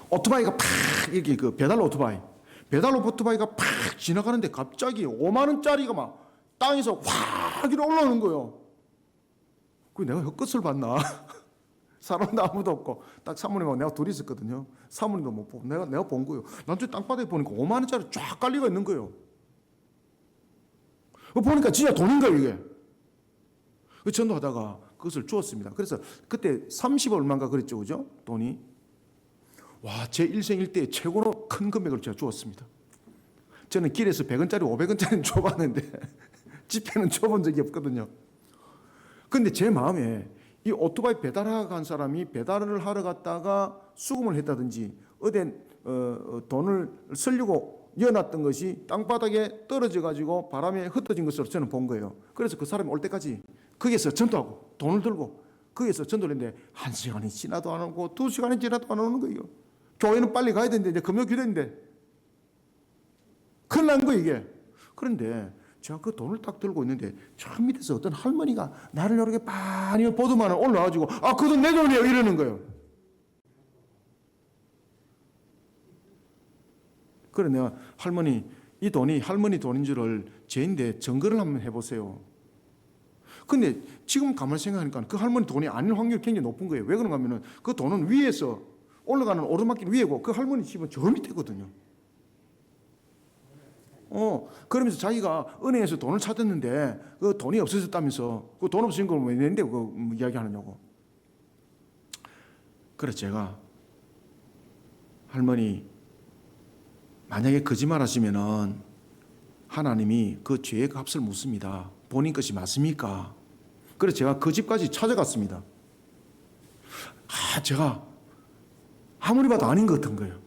오토바이가 팍 이렇게 그 배달 오토바이가 팍 지나가는데 갑자기 5만 원짜리가 막 땅에서 확 이렇게 올라오는 거예요. 그 내가 헛것을 봤나? 사람도 아무도 없고 딱 사모님하고 내가 둘이 있었거든요. 사모님도 못 보고 내가 본 거예요. 나중에 땅바닥에 보니까 5만 원짜리 쫙 깔리가 있는 거예요. 보니까 진짜 돈인 거예요, 이게. 전도하다가 그것을 주었습니다. 그래서 그때 30 얼마인가 그랬죠, 그죠? 돈이. 와, 제 일생일대에 최고로 큰 금액을 제가 주었습니다. 저는 길에서 100원짜리, 500원짜리는 줘봤는데 집회는 줘본 적이 없거든요. 근데 제 마음에 이 오토바이 배달하러 간 사람이 배달을 하러 갔다가 수금을 했다든지 어디 돈을 쓸려고 이어놨던 것이 땅바닥에 떨어져 가지고 바람에 흩어진 것으로 저는 본 거예요. 그래서 그 사람이 올 때까지 거기에서 전도하고 돈을 들고 거기에서 전도를 했는데 1시간이 지나도 안 오고 2시간이 지나도 안 오는 거예요. 교회는 빨리 가야 되는데 이제 금요 기도인데 큰일 난 거예요, 이게. 그런데 제가 그 돈을 딱 들고 있는데 저 밑에서 어떤 할머니가 나를 이렇게 빤히 보더만 올라와가지고 아, 그 돈 내 돈이에요 이러는 거예요. 그래 내가 할머니 이 돈이 할머니 돈인 줄을 제인데 증거를 한번 해보세요. 근데 지금 가만히 생각하니까 그 할머니 돈이 아닐 확률이 굉장히 높은 거예요. 왜 그런가 하면은 그 돈은 위에서 올라가는 오르막길 위에고 그 할머니 집은 저 밑에거든요. 그러면서 자기가 은행에서 돈을 찾았는데 그 돈이 없어졌다면서 그 돈 없으신 걸 왜 낸데 그 이야기 하느냐고. 그래서 제가 할머니 만약에 거짓말 하시면은 하나님이 그 죄의 값을 묻습니다. 본인 것이 맞습니까? 그래서 제가 그 집까지 찾아갔습니다. 제가 아무리 봐도 아닌 것 같은 거예요.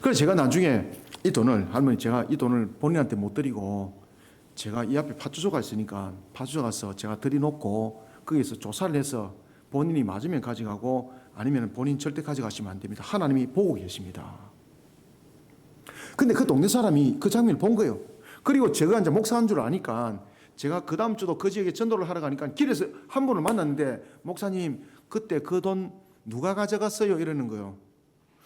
그래서 제가 나중에 이 돈을 할머니 제가 이 돈을 본인한테 못 드리고 제가 이 앞에 파주소가 있으니까 파주소 가서 제가 드려놓고 거기서 조사를 해서 본인이 맞으면 가져가고 아니면 본인 절대 가져가시면 안 됩니다. 하나님이 보고 계십니다. 근데 그 동네 사람이 그 장면을 본 거예요. 그리고 제가 이제 목사한 줄 아니까 제가 그 다음 주도 그 지역에 전도를 하러 가니까 길에서 한 분을 만났는데 목사님 그때 그 돈 누가 가져갔어요? 이러는 거예요.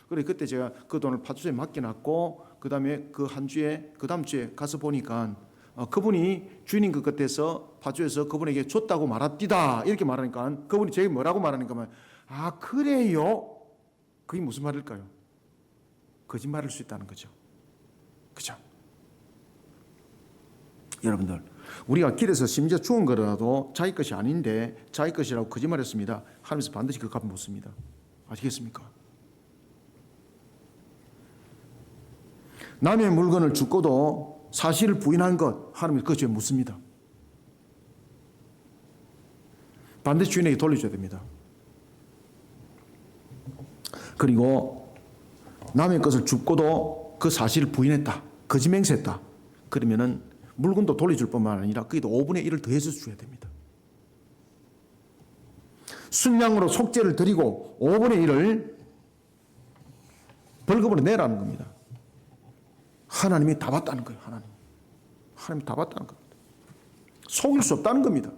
그래 그때 제가 그 돈을 파주소에 맡겨놨고 그 다음에 그 한 주에 그 다음 주에 가서 보니까 그분이 주인인 것 같아서 파주에서 그분에게 줬다고 말합디다 이렇게 말하니까 그분이 제게 뭐라고 말하니까 아 그래요? 그게 무슨 말일까요? 거짓말일 수 있다는 거죠. 그죠? 여러분들 우리가 길에서 심지어 주운 거라도 자기 것이 아닌데 자기 것이라고 거짓말했습니다. 하면서 반드시 그 값을 묻습니다. 아시겠습니까? 남의 물건을 죽고도 사실을 부인한 것 하나님이 그 죄 묻습니다. 반드시 주인에게 돌려줘야 됩니다. 그리고 남의 것을 죽고도 그 사실을 부인했다. 거짓 맹세했다. 그러면은 물건도 돌려줄 뿐만 아니라 거기도 5분의 1을 더해서 줘야 됩니다. 순양으로 속죄를 드리고 5분의 1을 벌금으로 내라는 겁니다. 하나님이 다 봤다는 거예요. 하나님이 다 봤다는 겁니다. 속일 수 없다는 겁니다.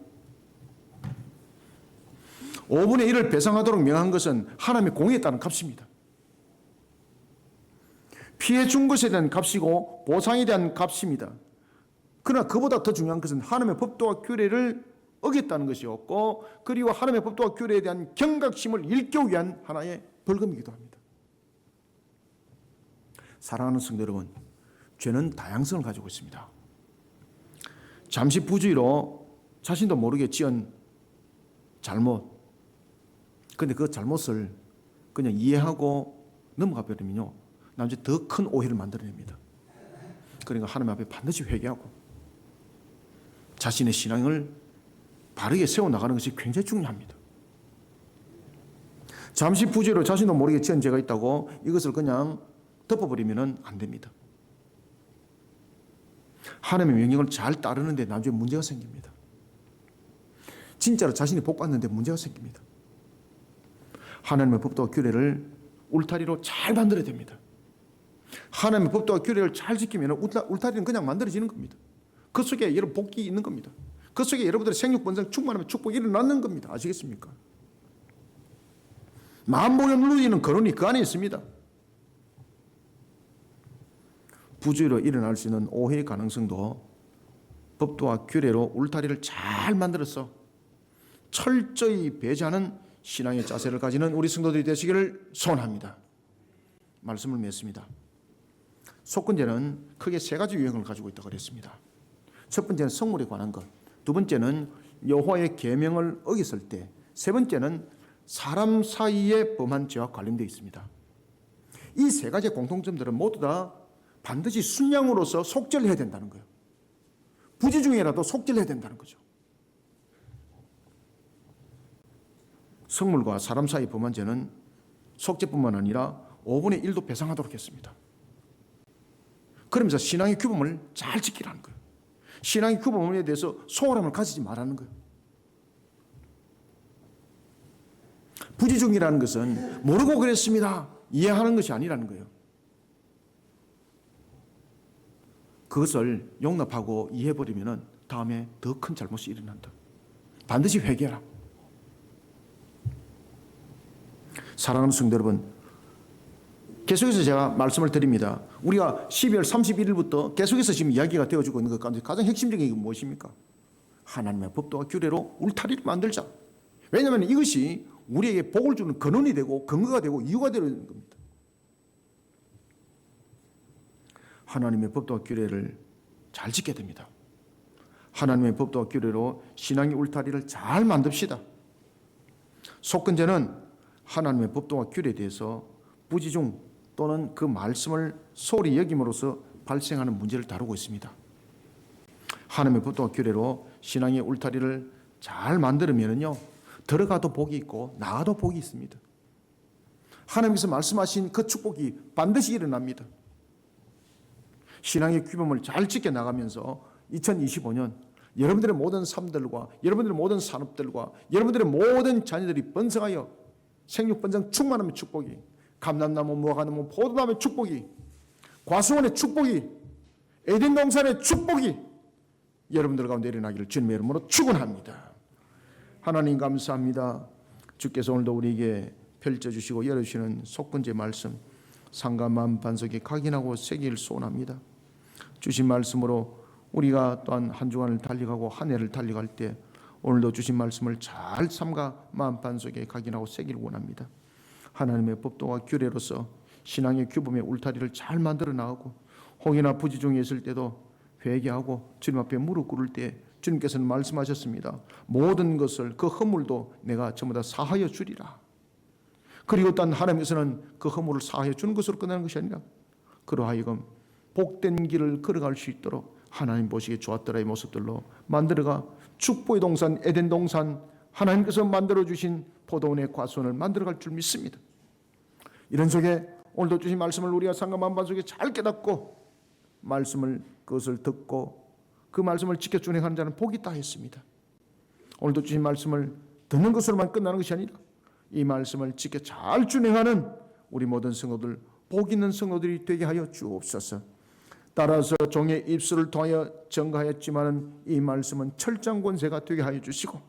5분의 1을 배상하도록 명한 것은 하나님의 공의에 따른 값입니다. 피해 준 것에 대한 값이고 보상에 대한 값입니다. 그러나 그보다 더 중요한 것은 하나님의 법도와 규례를 어겼다는 것이었고 그리고 하나님의 법도와 규례에 대한 경각심을 일깨우기 위한 하나의 벌금이기도 합니다. 사랑하는 성도 여러분, 죄는 다양성을 가지고 있습니다. 잠시 부주의로 자신도 모르게 지은 잘못, 그런데 그 잘못을 그냥 이해하고 넘어가 버리면요 나중에 더 큰 오해를 만들어냅니다. 그러니까 하나님 앞에 반드시 회개하고 자신의 신앙을 바르게 세워나가는 것이 굉장히 중요합니다. 잠시 부주의로 자신도 모르게 지은 죄가 있다고 이것을 그냥 덮어버리면 안 됩니다. 하나님의 명령을 잘 따르는데 나중에 문제가 생깁니다. 진짜로 자신이 복 받는데 문제가 생깁니다. 하나님의 법도와 규례를 울타리로 잘 만들어야 됩니다. 하나님의 법도와 규례를 잘 지키면 울타리는 그냥 만들어지는 겁니다. 그 속에 여러분 복이 있는 겁니다. 그 속에 여러분들의 생육 본성 충만하면 축복이 일어나는 겁니다. 아시겠습니까? 만복에 누리는 거론이 그 안에 있습니다. 부주의로 일어날 수 있는 오해의 가능성도 법도와 규례로 울타리를 잘 만들어서 철저히 배제하는 신앙의 자세를 가지는 우리 성도들이 되시기를 소원합니다. 말씀을 맺습니다. 속건제는 크게 세 가지 유형을 가지고 있다고 그랬습니다. 첫 번째는 성물에 관한 것, 두 번째는 여호와의 계명을 어겼을 때, 세 번째는 사람 사이의 범한 죄와 관련되어 있습니다. 이 세 가지의 공통점들은 모두 다 반드시 순양으로서 속죄를 해야 된다는 거예요. 부지 중에라도 속죄를 해야 된다는 거죠. 성물과 사람 사이 범한 죄는 속죄뿐만 아니라 5분의 1도 배상하도록 했습니다. 그러면서 신앙의 규범을 잘 지키라는 거예요. 신앙의 규범에 대해서 소홀함을 가지지 말라는 거예요. 부지중이라는 것은 모르고 그랬습니다, 이해하는 것이 아니라는 거예요. 그것을 용납하고 이해해버리면 다음에 더 큰 잘못이 일어난다. 반드시 회개하라. 사랑하는 성도 여러분, 계속해서 제가 말씀을 드립니다. 우리가 12월 31일부터 계속해서 지금 이야기가 되어지고 있는 것 가운데 가장 핵심적인 게 무엇입니까? 하나님의 법도와 규례로 울타리를 만들자. 왜냐하면 이것이 우리에게 복을 주는 근원이 되고 근거가 되고 이유가 되는 겁니다. 하나님의 법도와 규례를 잘 지켜야 됩니다. 하나님의 법도와 규례로 신앙의 울타리를 잘 만듭시다. 속건제는 하나님의 법도와 규례에 대해서 부지중 또는 그 말씀을 소홀히 여김으로써 발생하는 문제를 다루고 있습니다. 하나님의 법도와 규례로 신앙의 울타리를 잘 만들면요, 들어가도 복이 있고 나가도 복이 있습니다. 하나님께서 말씀하신 그 축복이 반드시 일어납니다. 신앙의 규범을 잘 지켜나가면서 2025년 여러분들의 모든 삶들과 여러분들의 모든 산업들과 여러분들의 모든 자녀들이 번성하여 생육번성 충만함의 축복이, 감람나무, 무화과나무, 포도나무의 축복이, 과수원의 축복이, 에덴 동산의 축복이 여러분들 가운데 일어나기를 주님의 이름으로 축원합니다. 하나님 감사합니다. 주께서 오늘도 우리에게 펼쳐주시고 열어주시는 속건제 말씀 상가 마음 반석에 각인하고 새기를 소원합니다. 주신 말씀으로 우리가 또한 한 주간을 달려가고 한 해를 달려갈 때 오늘도 주신 말씀을 잘 삼가 마음 반석에 각인하고 새기를 원합니다. 하나님의 법도와 규례로서 신앙의 규범의 울타리를 잘 만들어 나가고 혹이나 부지 중에 있을 때도 회개하고 주님 앞에 무릎 꿇을 때 주님께서는 말씀하셨습니다. 모든 것을 그 허물도 내가 전부 다 사하여 주리라. 그리고 또 하나님께서는 그 허물을 사하여 주는 것으로 끝나는 것이 아니라 그러하여금 복된 길을 걸어갈 수 있도록 하나님 보시기에 좋았더라의 모습들로 만들어가 축복의 동산 에덴 동산 하나님께서 만들어주신 포도원의 과수원을 만들어갈 줄 믿습니다. 이런 속에 오늘도 주신 말씀을 우리가 상감한 반 속에 잘 깨닫고 말씀을 그것을 듣고 그 말씀을 지켜 준행하는 자는 복이 있다 했습니다. 오늘도 주신 말씀을 듣는 것으로만 끝나는 것이 아니라 이 말씀을 지켜 잘 준행하는 우리 모든 성도들, 복 있는 성도들이 되게 하여 주옵소서. 따라서 종의 입술을 통하여 증거하였지만 이 말씀은 철장 권세가 되게 하여 주시고,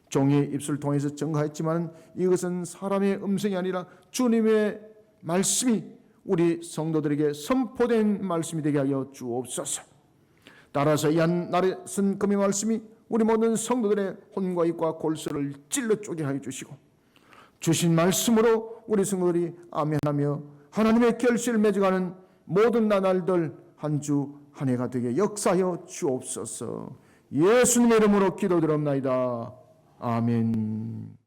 종의 입술을 통해서 증거하였지만 이것은 사람의 음성이 아니라 주님의 말씀이 우리 성도들에게 선포된 말씀이 되게 하여 주옵소서. 따라서 이 한 날에 쓴 금의 말씀이 우리 모든 성도들의 혼과 입과 골수를 찔러 쪼개 하여 주시고, 주신 말씀으로 우리 성도들이 아멘하며 하나님의 결실을 맺어가는 모든 나날들 한 주 한 해가 되게 역사하여 주옵소서. 예수님의 이름으로 기도드립나이다. 아멘.